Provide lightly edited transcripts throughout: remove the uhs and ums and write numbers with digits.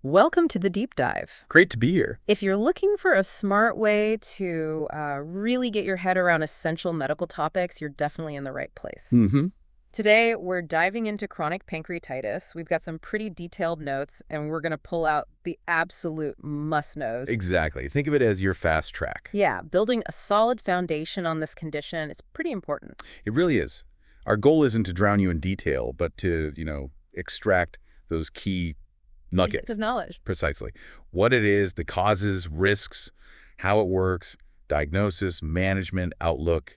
Welcome to the deep dive. Great to be here. If you're looking for a smart way to really get your head around essential medical topics, you're definitely in the right place. Mm-hmm. Today, we're diving into chronic pancreatitis. We've got some pretty detailed notes, and we're going to pull out the absolute must-knows. Exactly. Think of it as your fast track. Yeah, building a solid foundation on this condition is pretty important. It really is. Our goal isn't to drown you in detail, but to, extract those key nuggets. Basic knowledge. Precisely. What it is, the causes, risks, how it works, diagnosis, management, outlook,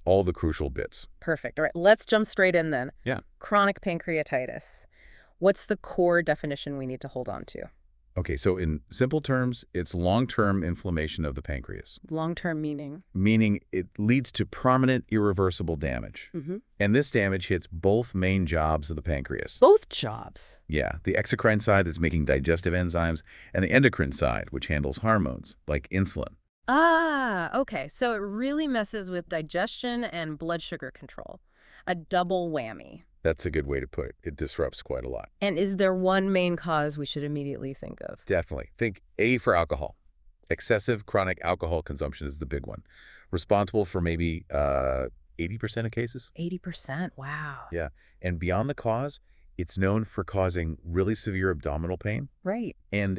all the crucial bits. Perfect. All right, let's jump straight in then. Yeah. Chronic pancreatitis. What's the core definition we need to hold on to? Okay, so in simple terms, it's long-term inflammation of the pancreas, Long-term meaning. meaning it leads to permanent irreversible damage. Mm-hmm. And this damage hits both main jobs of the pancreas. Both jobs. Yeah, the exocrine side that's making digestive enzymes, and the endocrine side, which handles hormones, like insulin. Ah, okay. So it really messes with digestion and blood sugar control. A double whammy. That's a good way to put it. It disrupts quite a lot. And is there one main cause we should immediately think of? Definitely. Think A for alcohol. Excessive chronic alcohol consumption is the big one. Responsible for maybe 80% of cases. 80%? Wow. Yeah. And beyond the cause, it's known for causing really severe abdominal pain. Right. And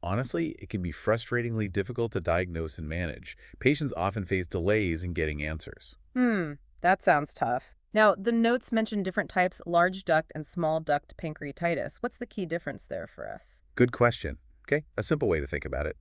honestly, it can be frustratingly difficult to diagnose and manage. Patients often face delays in getting answers. That sounds tough. Now, the notes mention different types, large duct and small duct pancreatitis. What's the key difference there for us? Good question. Okay, a simple way to think about it.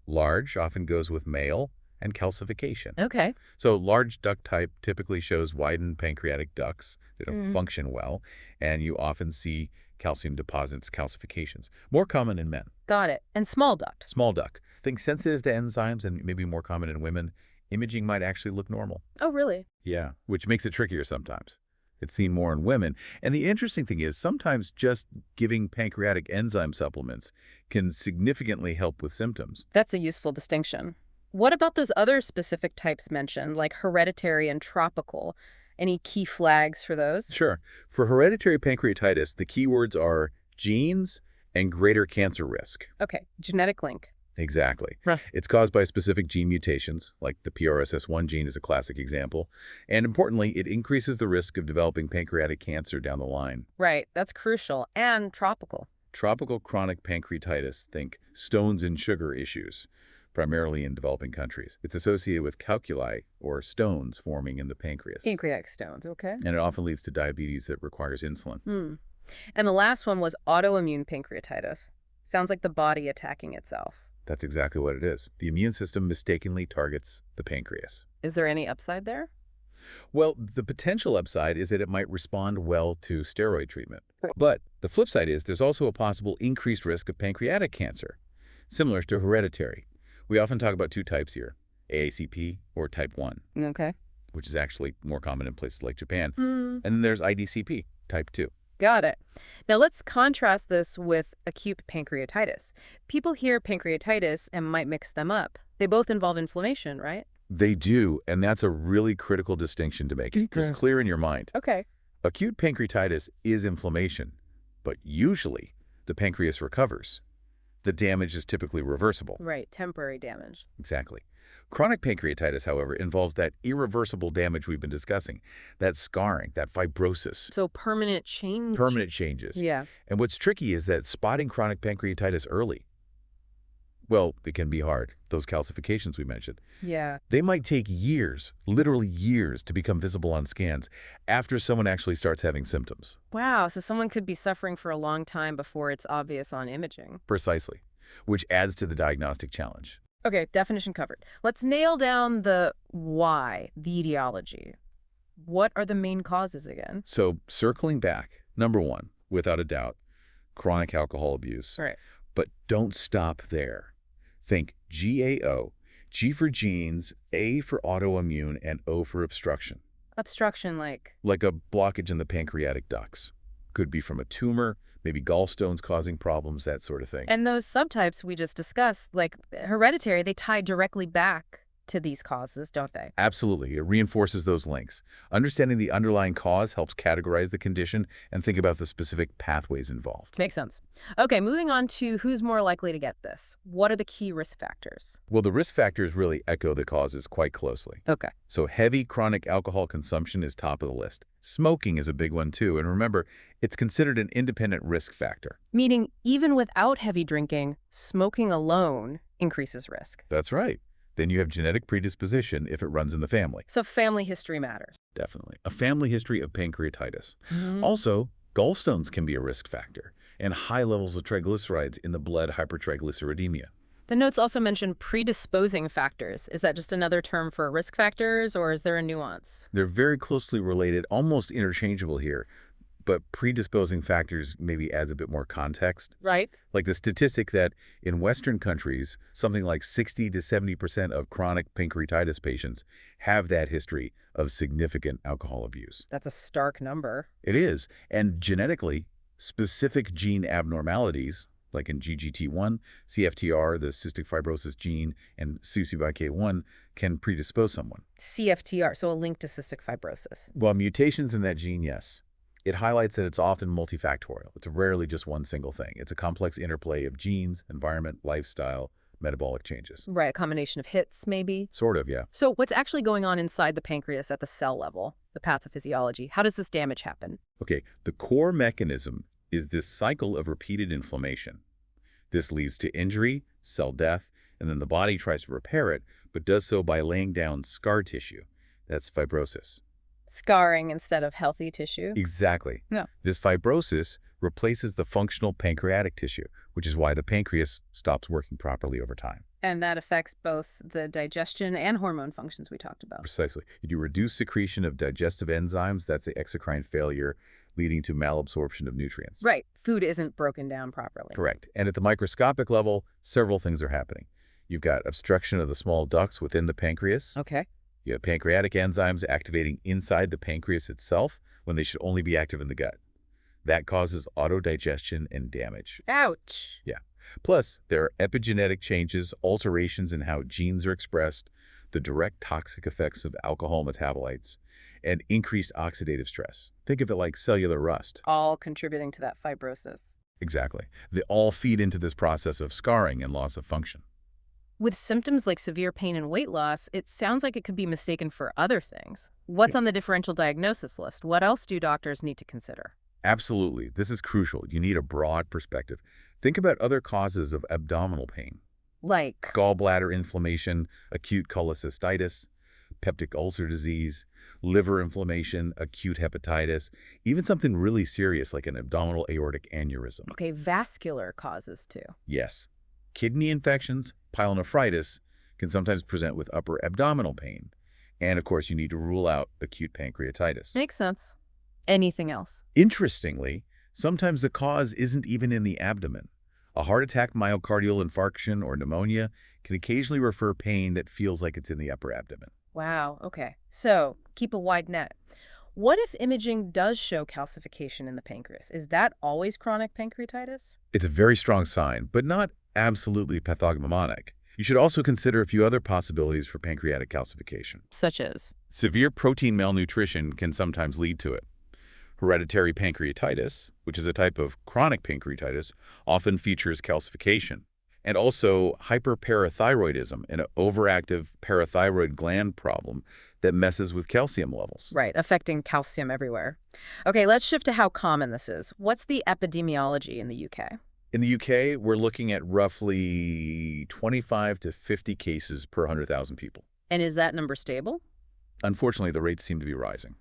Large often goes with male and calcification. Okay. So large duct type typically shows widened pancreatic ducts that don't function well, and you often see calcium deposits, calcifications. More common in men. Got it. And small duct? Small duct. Think sensitive to enzymes and maybe more common in women. Imaging might actually look normal. Oh, really? Yeah, which makes it trickier sometimes. It's seen more in women. And the interesting thing is sometimes just giving pancreatic enzyme supplements can significantly help with symptoms. That's a useful distinction. What about those other specific types mentioned, like hereditary and tropical? Any key flags for those? Sure. For hereditary pancreatitis, the keywords are genes and greater cancer risk. Okay, genetic link. Exactly. Huh. It's caused by specific gene mutations, like the PRSS1 gene is a classic example. And importantly, it increases the risk of developing pancreatic cancer down the line. Right, that's crucial. And tropical. Tropical chronic pancreatitis, think stones and sugar issues, primarily in developing countries. It's associated with calculi, or stones, forming in the pancreas. Pancreatic stones, okay. And it often leads to diabetes that requires insulin. And the last one was autoimmune pancreatitis. Sounds like the body attacking itself. That's exactly what it is. The immune system mistakenly targets the pancreas. Is there any upside there? Well, the potential upside is that it might respond well to steroid treatment. But the flip side is there's also a possible increased risk of pancreatic cancer, similar to hereditary. We often talk about two types here, AACP or type 1, Okay. which is actually more common in places like Japan. And then there's IDCP, type 2. Got it. Now let's contrast this with acute pancreatitis. People hear pancreatitis and might mix them up. They both involve inflammation, right? They do, and that's a really critical distinction to make. Just clear in your mind. Okay. Acute pancreatitis is inflammation, but usually the pancreas recovers. The damage is typically reversible. Right, temporary damage. Exactly. Chronic pancreatitis, however, involves that irreversible damage we've been discussing, that scarring, that fibrosis. So permanent change. Permanent changes. Yeah. And what's tricky is that spotting chronic pancreatitis early, well, it can be hard. Those calcifications we mentioned. Yeah. They might take years, literally years, to become visible on scans after someone actually starts having symptoms. Wow, so someone could be suffering for a long time before it's obvious on imaging. Precisely, which adds to the diagnostic challenge. Okay, definition covered. Let's nail down the why, the etiology. What are the main causes again? So circling back, number one, without a doubt, chronic alcohol abuse. Right. But don't stop there. Think GAO, G for genes, A for autoimmune, and O for obstruction. Obstruction like a blockage in the pancreatic ducts. Could be from a tumor, maybe gallstones causing problems, that sort of thing. And those subtypes we just discussed, like hereditary, they tie directly back to these causes, don't they? Absolutely. It reinforces those links. Understanding the underlying cause helps categorize the condition and think about the specific pathways involved. Makes sense. Okay, moving on to who's more likely to get this. What are the key risk factors? Well, the risk factors really echo the causes quite closely. Okay. So heavy chronic alcohol consumption is top of the list. Smoking is a big one too, and remember, it's considered an independent risk factor. Meaning, even without heavy drinking, smoking alone increases risk. That's right. Then you have genetic predisposition if it runs in the family. So family history matters. Definitely. A family history of pancreatitis. Mhm. Also, gallstones can be a risk factor, and high levels of triglycerides in the blood, hypertriglyceridemia. The notes also mention predisposing factors. Is that just another term for risk factors, or is there a nuance? They're very closely related, almost interchangeable here, but predisposing factors maybe adds a bit more context. Right. Like the statistic that in Western countries, something like 60 to 70% of chronic pancreatitis patients have that history of significant alcohol abuse. That's a stark number. It is. And genetically, specific gene abnormalities, like in GGT1, CFTR, the cystic fibrosis gene, and CUCYK1, can predispose someone. CFTR, so a link to cystic fibrosis. Well, mutations in that gene, yes. It highlights that it's often multifactorial. It's rarely just one single thing. It's a complex interplay of genes, environment, lifestyle, metabolic changes. Right, a combination of hits, maybe. Sort of, yeah. So what's actually going on inside the pancreas at the cell level, the pathophysiology? How does this damage happen? Okay, the core mechanism is this cycle of repeated inflammation. This leads to injury, cell death, and then the body tries to repair it, but does so by laying down scar tissue. That's fibrosis. Scarring instead of healthy tissue? Exactly. Yeah. This fibrosis replaces the functional pancreatic tissue, which is why the pancreas stops working properly over time. And that affects both the digestion and hormone functions we talked about. Precisely. You do reduced secretion of digestive enzymes, that's the exocrine failure, leading to malabsorption of nutrients. Right. Food isn't broken down properly. Correct. And at the microscopic level, several things are happening. You've got obstruction of the small ducts within the pancreas. Okay. You have pancreatic enzymes activating inside the pancreas itself when they should only be active in the gut. That causes autodigestion and damage. Ouch. Yeah. Plus, there are epigenetic changes, alterations in how genes are expressed, the direct toxic effects of alcohol metabolites, and increased oxidative stress. Think of it like cellular rust. All contributing to that fibrosis. Exactly. They all feed into this process of scarring and loss of function. With symptoms like severe pain and weight loss, it sounds like it could be mistaken for other things. What's on the differential diagnosis list? What else do doctors need to consider? Absolutely. This is crucial. You need a broad perspective. Think about other causes of abdominal pain. Like Gallbladder inflammation, acute cholecystitis, peptic ulcer disease, liver inflammation, acute hepatitis, even something really serious like an abdominal aortic aneurysm. okay, vascular causes too. Yes. Kidney infections, pyelonephritis, can sometimes present with upper abdominal pain. And of course, you need to rule out acute pancreatitis. Makes sense. Anything else? Interestingly, sometimes the cause isn't even in the abdomen. A heart attack, myocardial infarction, or pneumonia can occasionally refer pain that feels like it's in the upper abdomen. Wow, okay. So, keep a wide net. What if imaging does show calcification in the pancreas? Is that always chronic pancreatitis? It's a very strong sign, but not absolutely pathognomonic. You should also consider a few other possibilities for pancreatic calcification. Such as? Severe protein malnutrition can sometimes lead to it. Hereditary pancreatitis, which is a type of chronic pancreatitis, often features calcification. And also hyperparathyroidism, an overactive parathyroid gland problem that messes with calcium levels. Right, affecting calcium everywhere. Okay, let's shift to how common this is. What's the epidemiology in the UK? In the UK, we're looking at roughly 25 to 50 cases per 100,000 people. And is that number stable? Unfortunately, the rates seem to be rising.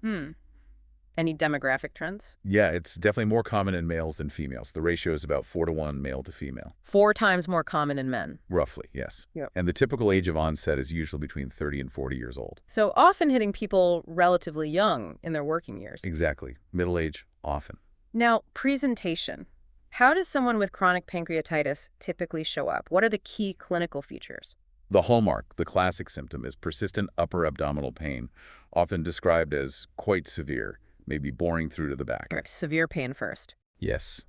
Any demographic trends? Yeah, it's definitely more common in males than females. The ratio is about 4 to 1 male to female. 4 times more common in men. Roughly, yes. Yep. And the typical age of onset is usually between 30 and 40 years old. So often hitting people relatively young in their working years. Exactly. Middle age, often. Now, presentation. How does someone with chronic pancreatitis typically show up? What are the key clinical features? The hallmark, the classic symptom, is persistent upper abdominal pain, often described as quite severe, maybe boring through to the back. All right, severe pain first. Yes.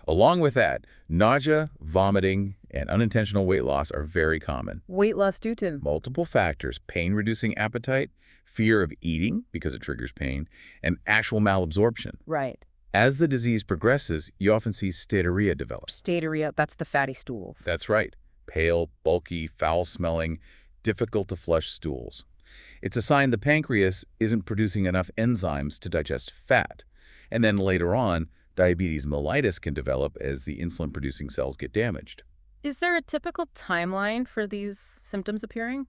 Along with that, nausea, vomiting, and unintentional weight loss are very common. Weight loss due to... Multiple factors: pain-reducing appetite, fear of eating because it triggers pain, and actual malabsorption. Right. As the disease progresses, you often see steatorrhea develop. Steatorrhea, that's the fatty stools. That's right. Pale, bulky, foul-smelling, difficult-to-flush stools. It's a sign the pancreas isn't producing enough enzymes to digest fat. And then later on, diabetes mellitus can develop as the insulin-producing cells get damaged. Is there a typical timeline for these symptoms appearing?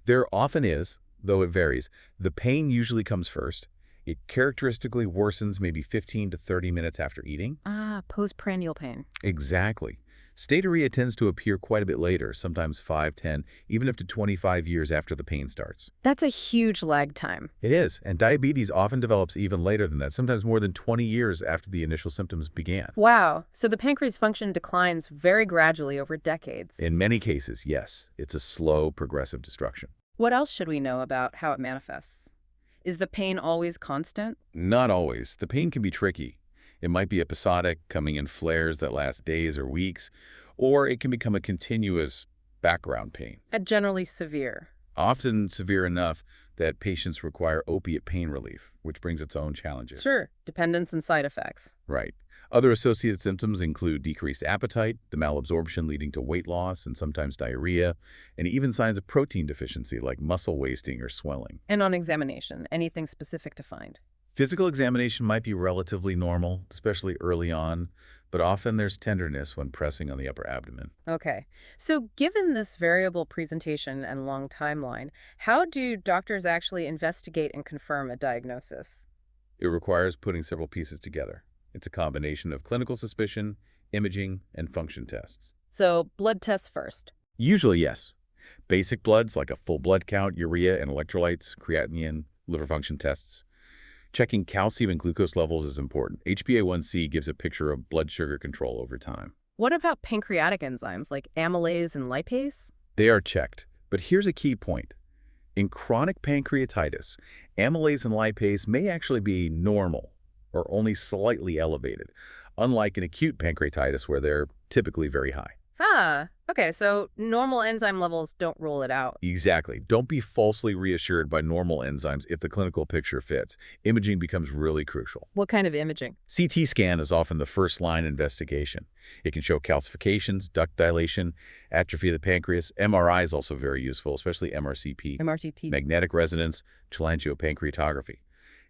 There often is, though it varies. The pain usually comes first. It characteristically worsens maybe 15 to 30 minutes after eating. Ah, postprandial pain. Exactly. Steatorrhea tends to appear quite a bit later, sometimes 5, 10, even up to 25 years after the pain starts. That's a huge lag time. It is, and diabetes often develops even later than that, sometimes more than 20 years after the initial symptoms began. Wow, so the pancreas function declines very gradually over decades. In many cases, yes, it's a slow, progressive destruction. What else should we know about how it manifests? Is the pain always constant? Not always. The pain can be tricky. It might be episodic, coming in flares that last days or weeks, or it can become a continuous background pain. And generally severe. Often severe enough that patients require opiate pain relief, which brings its own challenges. Sure, dependence and side effects. Right. Other associated symptoms include decreased appetite, the malabsorption leading to weight loss and sometimes diarrhea, and even signs of protein deficiency like muscle wasting or swelling. And on examination, anything specific to find? Physical examination might be relatively normal, especially early on, but often there's tenderness when pressing on the upper abdomen. Okay, so given this variable presentation and long timeline, how do doctors actually investigate and confirm a diagnosis? It requires putting several pieces together. It's a combination of clinical suspicion, imaging, and function tests. So blood tests first. Usually, yes. Basic bloods like a full blood count, urea and electrolytes, creatinine, liver function tests. Checking calcium and glucose levels is important. HbA1c gives a picture of blood sugar control over time. What about pancreatic enzymes like amylase and lipase? They are checked, but here's a key point. In chronic pancreatitis, amylase and lipase may actually be normal or only slightly elevated, unlike in acute pancreatitis where they're typically very high. Ah, okay, so normal enzyme levels don't rule it out. Exactly. Don't be falsely reassured by normal enzymes if the clinical picture fits. Imaging becomes really crucial. What kind of imaging? CT scan is often the first-line investigation. It can show calcifications, duct dilation, atrophy of the pancreas. MRI is also very useful, especially MRCP, MRCP. magnetic resonance, cholangiopancreatography.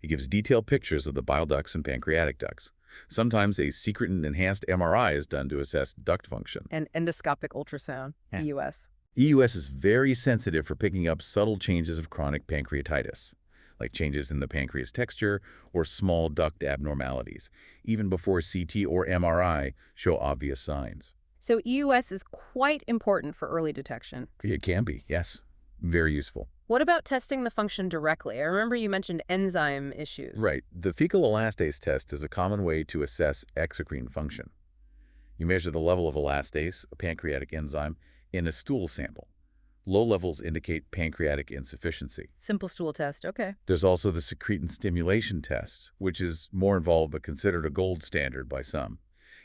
It gives detailed pictures of the bile ducts and pancreatic ducts. Sometimes a secret and enhanced MRI is done to assess duct function. And endoscopic ultrasound, Yeah. EUS. EUS is very sensitive for picking up subtle changes of chronic pancreatitis, like changes in the pancreas texture or small duct abnormalities, even before CT or MRI show obvious signs. So EUS is quite important for early detection. It can be, yes. Very useful. What about testing the function directly? I remember you mentioned enzyme issues. Right. The fecal elastase test is a common way to assess exocrine function. You measure the level of elastase, a pancreatic enzyme, in a stool sample. Low levels indicate pancreatic insufficiency. Simple stool test, okay. There's also the secretin stimulation test, which is more involved but considered a gold standard by some.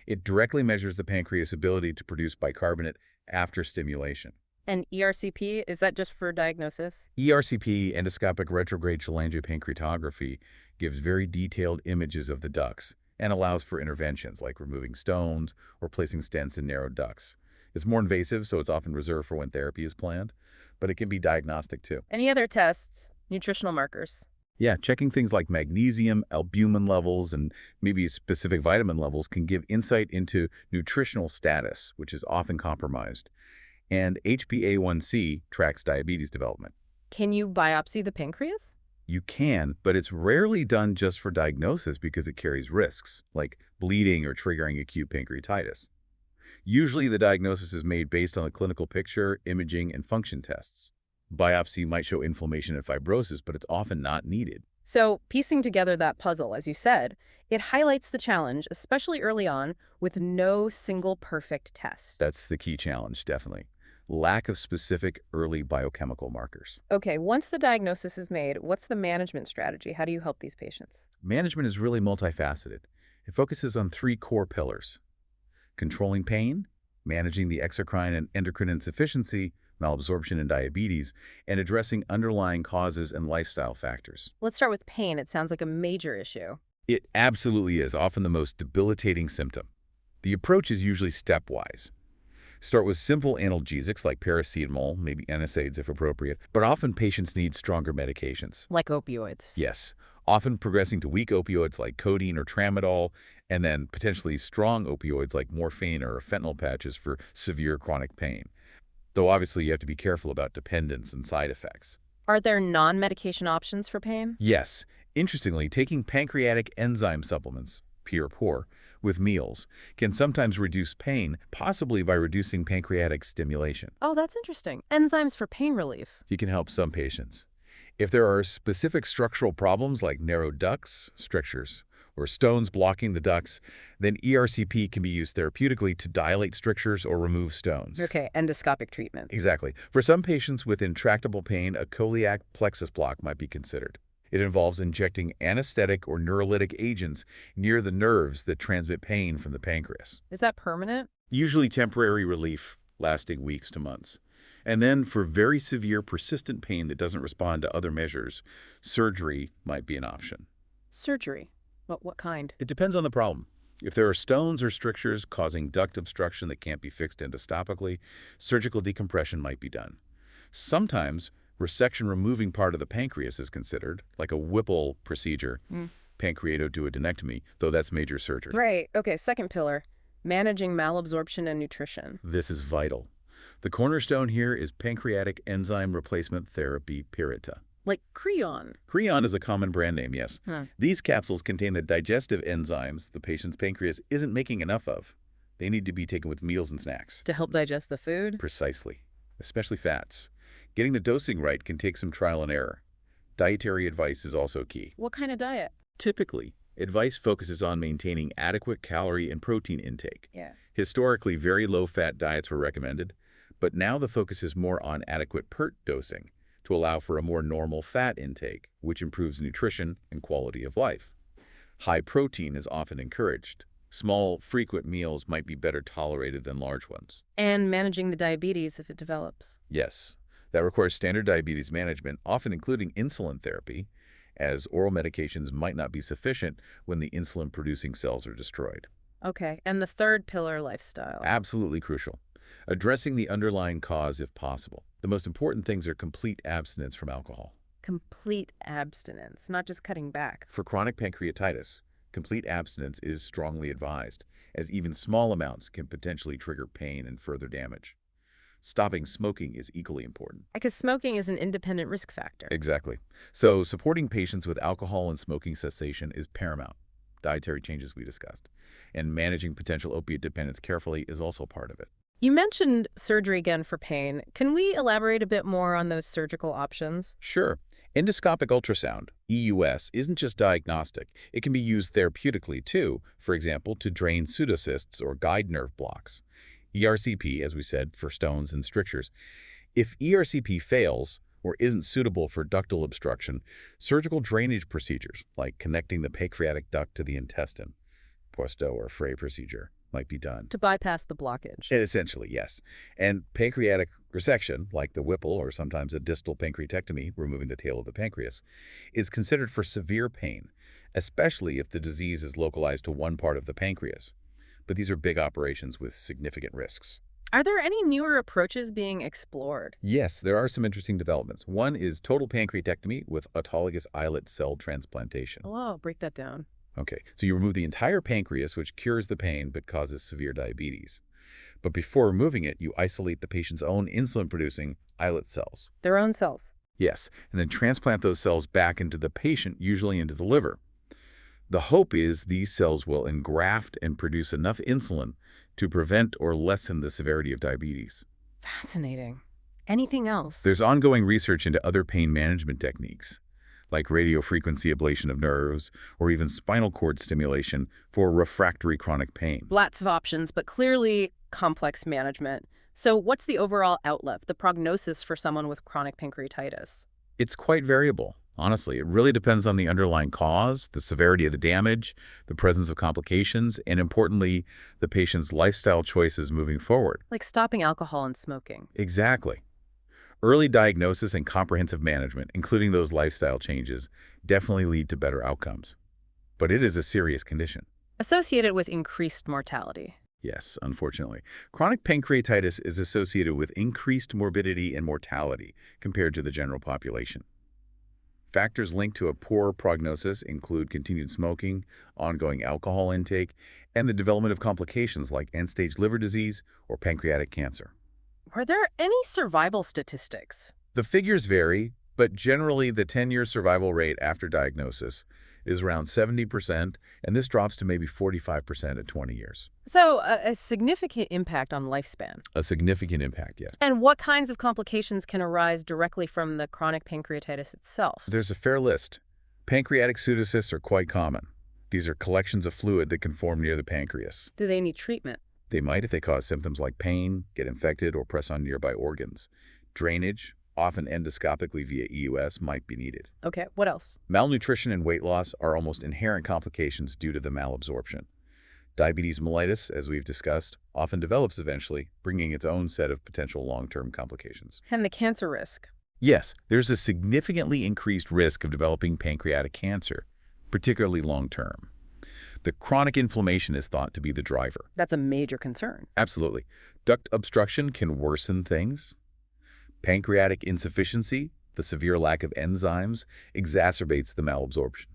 It directly measures the pancreas' ability to produce bicarbonate after stimulation. And ERCP, is that just for diagnosis? ERCP, endoscopic retrograde cholangiopancreatography, gives very detailed images of the ducts and allows for interventions like removing stones or placing stents in narrow ducts. It's more invasive, so it's often reserved for when therapy is planned, but it can be diagnostic too. Any other tests? Nutritional markers? Yeah, checking things like magnesium, albumin levels, and maybe specific vitamin levels can give insight into nutritional status, which is often compromised. And HbA1c tracks diabetes development. Can you biopsy the pancreas? You can, but it's rarely done just for diagnosis because it carries risks, like bleeding or triggering acute pancreatitis. Usually the diagnosis is made based on the clinical picture, imaging, and function tests. Biopsy might show inflammation and fibrosis, but it's often not needed. So, piecing together that puzzle, as you said, it highlights the challenge, especially early on, with no single perfect test. That's the key challenge, definitely. Lack of specific early biochemical markers. Okay, once the diagnosis is made, what's the management strategy? How do you help these patients? Management is really multifaceted. It focuses on 3 core pillars: controlling pain, managing the exocrine and endocrine insufficiency, malabsorption and diabetes, and addressing underlying causes and lifestyle factors. Let's start with pain. It sounds like a major issue. It absolutely is often the most debilitating symptom. The approach is usually stepwise. Start with simple analgesics like paracetamol, maybe NSAIDs if appropriate, but often patients need stronger medications. Like opioids. Yes, often progressing to weak opioids like codeine or tramadol, and then potentially strong opioids like morphine or fentanyl patches for severe chronic pain. Though obviously you have to be careful about dependence and side effects. Are there non-medication options for pain? Yes, interestingly, taking pancreatic enzyme supplements, P or POR, with meals can sometimes reduce pain, possibly by reducing pancreatic stimulation. Oh, that's interesting. Enzymes for pain relief. You can help some patients. If there are specific structural problems like narrow ducts, strictures, or stones blocking the ducts, then ERCP can be used therapeutically to dilate strictures or remove stones. Okay, endoscopic treatment. Exactly. For some patients with intractable pain, a celiac plexus block might be considered. It involves injecting anesthetic or neurolytic agents near the nerves that transmit pain from the pancreas. Is that permanent? Usually temporary relief, lasting weeks to months. And then for very severe persistent pain that doesn't respond to other measures, surgery might be an option. Surgery. What kind? It depends on the problem. If there are stones or strictures causing duct obstruction that can't be fixed endoscopically, surgical decompression might be done. Sometimes resection removing part of the pancreas is considered, like a Whipple procedure, pancreatoduodenectomy, though that's major surgery. Right. Okay, second pillar, managing malabsorption and nutrition. This is vital. The cornerstone here is pancreatic enzyme replacement therapy, Pyrita. Like Creon. Creon is a common brand name, yes. Huh. These capsules contain the digestive enzymes the patient's pancreas isn't making enough of. They need to be taken with meals and snacks. To help digest the food? Precisely, especially fats. Getting the dosing right can take some trial and error. Dietary advice is also key. What kind of diet? Typically, advice focuses on maintaining adequate calorie and protein intake. Yeah. Historically, very low-fat diets were recommended, but now the focus is more on adequate PERT dosing to allow for a more normal fat intake, which improves nutrition and quality of life. High protein is often encouraged. Small, frequent meals might be better tolerated than large ones. And managing the diabetes if it develops. Yes, that requires standard diabetes management, often including insulin therapy, as oral medications might not be sufficient when the insulin-producing cells are destroyed. Okay, and the third pillar, lifestyle. Absolutely crucial. Addressing the underlying cause if possible. The most important things are complete abstinence from alcohol. Complete abstinence, not just cutting back. For chronic pancreatitis, complete abstinence is strongly advised, as even small amounts can potentially trigger pain and further damage. Stopping smoking is equally important. Because smoking is an independent risk factor. Exactly. So supporting patients with alcohol and smoking cessation is paramount. Dietary changes we discussed. And managing potential opiate dependence carefully is also part of it. You mentioned surgery again for pain. Can we elaborate a bit more on those surgical options? Sure. Endoscopic ultrasound, EUS, isn't just diagnostic. It can be used therapeutically too, for example, to drain pseudocysts or guide nerve blocks. ERCP, as we said, for stones and strictures. If ERCP fails or isn't suitable for ductal obstruction, surgical drainage procedures, like connecting the pancreatic duct to the intestine, Poisteau or Frey procedure, might be done. To bypass the blockage. Essentially, yes. And pancreatic resection, like the Whipple or sometimes a distal pancreatectomy, removing the tail of the pancreas, is considered for severe pain, especially if the disease is localized to one part of the pancreas. But these are big operations with significant risks. Are there any newer approaches being explored? Yes, there are some interesting developments. One is total pancreatectomy with autologous islet cell transplantation. Oh, break that down. Okay, so you remove the entire pancreas, which cures the pain but causes severe diabetes. But before removing it, you isolate the patient's own insulin-producing islet cells. Their own cells. Yes, and then transplant those cells back into the patient, usually into the liver. The hope is these cells will engraft and produce enough insulin to prevent or lessen the severity of diabetes. Fascinating. Anything else? There's ongoing research into other pain management techniques, like radiofrequency ablation of nerves or even spinal cord stimulation for refractory chronic pain. Lots of options, but clearly complex management. So what's the overall outlook, the prognosis for someone with chronic pancreatitis? It's quite variable. Honestly, it really depends on the underlying cause, the severity of the damage, the presence of complications, and importantly, the patient's lifestyle choices moving forward. Like stopping alcohol and smoking. Exactly. Early diagnosis and comprehensive management, including those lifestyle changes, definitely lead to better outcomes. But it is a serious condition. Associated with increased mortality. Yes, unfortunately. Chronic pancreatitis is associated with increased morbidity and mortality compared to the general population. Factors linked to a poor prognosis include continued smoking, ongoing alcohol intake, and the development of complications like end-stage liver disease or pancreatic cancer. Are there any survival statistics? The figures vary, but generally the 10-year survival rate after diagnosis is around 70%, and this drops to maybe 45% at 20 years. So, a significant impact on lifespan. A significant impact, yes. And what kinds of complications can arise directly from the chronic pancreatitis itself? There's a fair list. Pancreatic pseudocysts are quite common. These are collections of fluid that can form near the pancreas. Do they need treatment? They might if they cause symptoms like pain, get infected, or press on nearby organs. Drainage, often endoscopically via EUS, might be needed. Okay, what else? Malnutrition and weight loss are almost inherent complications due to the malabsorption. Diabetes mellitus, as we've discussed, often develops eventually, bringing its own set of potential long-term complications. And the cancer risk. Yes, there's a significantly increased risk of developing pancreatic cancer, particularly long-term. The chronic inflammation is thought to be the driver. That's a major concern. Absolutely. Duct obstruction can worsen things. Pancreatic insufficiency, the severe lack of enzymes, exacerbates the malabsorption.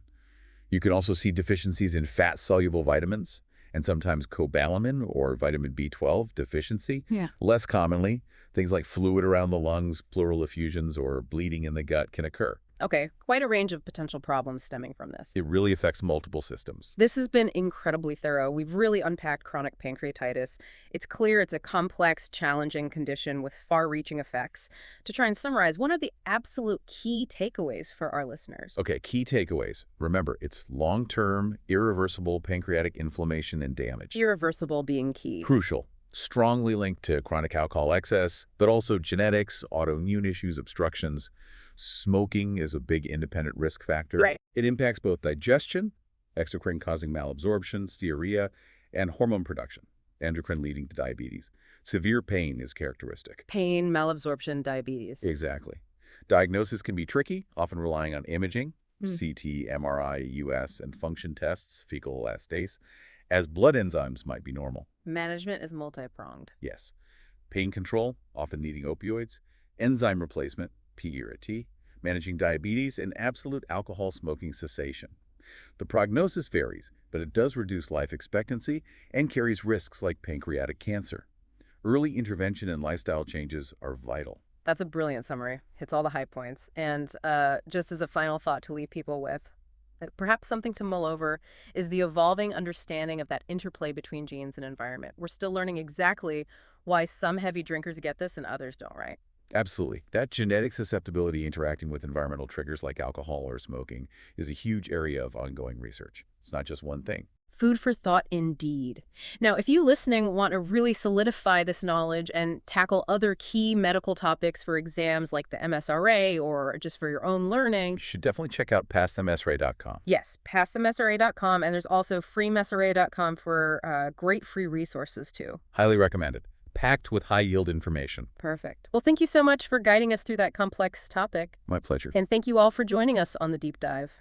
You can also see deficiencies in fat-soluble vitamins and sometimes cobalamin or vitamin B12 deficiency. Yeah. Less commonly, things like fluid around the lungs, pleural effusions, or bleeding in the gut can occur. Okay, quite a range of potential problems stemming from this. It really affects multiple systems. This has been incredibly thorough. We've really unpacked chronic pancreatitis. It's clear it's a complex, challenging condition with far-reaching effects. To try and summarize, what are the absolute key takeaways for our listeners? Okay, key takeaways. Remember, it's long-term, irreversible pancreatic inflammation and damage. Irreversible being key. Crucial. Strongly linked to chronic alcohol excess, but also genetics, autoimmune issues, obstructions. Smoking is a big independent risk factor. Right. It impacts both digestion, exocrine causing malabsorption, stearia, and hormone production, endocrine leading to diabetes. Severe pain is characteristic. Pain, malabsorption, diabetes. Exactly. Diagnosis can be tricky, often relying on imaging, Hmm. CT, MRI, US, and function tests, fecal elastase, as blood enzymes might be normal. Management is multi-pronged. Yes. Pain control, often needing opioids, enzyme replacement, P-E-R-A-T, managing diabetes, and absolute alcohol smoking cessation. The prognosis varies, but it does reduce life expectancy and carries risks like pancreatic cancer. Early intervention and lifestyle changes are vital. That's a brilliant summary. Hits all the high points. And just as a final thought to leave people with, perhaps something to mull over is the evolving understanding of that interplay between genes and environment. We're still learning exactly why some heavy drinkers get this and others don't, right? Absolutely. That genetic susceptibility interacting with environmental triggers like alcohol or smoking is a huge area of ongoing research. It's not just one thing. Food for thought indeed. Now, if you listening want to really solidify this knowledge and tackle other key medical topics for exams like the MSRA or just for your own learning, You should definitely check out pastthemsra.com. yes, pastthemsra.com, and there's also freemsra.com for great free resources too. Highly recommended. Packed with high-yield information. Perfect. Well, thank you so much for guiding us through that complex topic. My pleasure. And thank you all for joining us on the deep dive.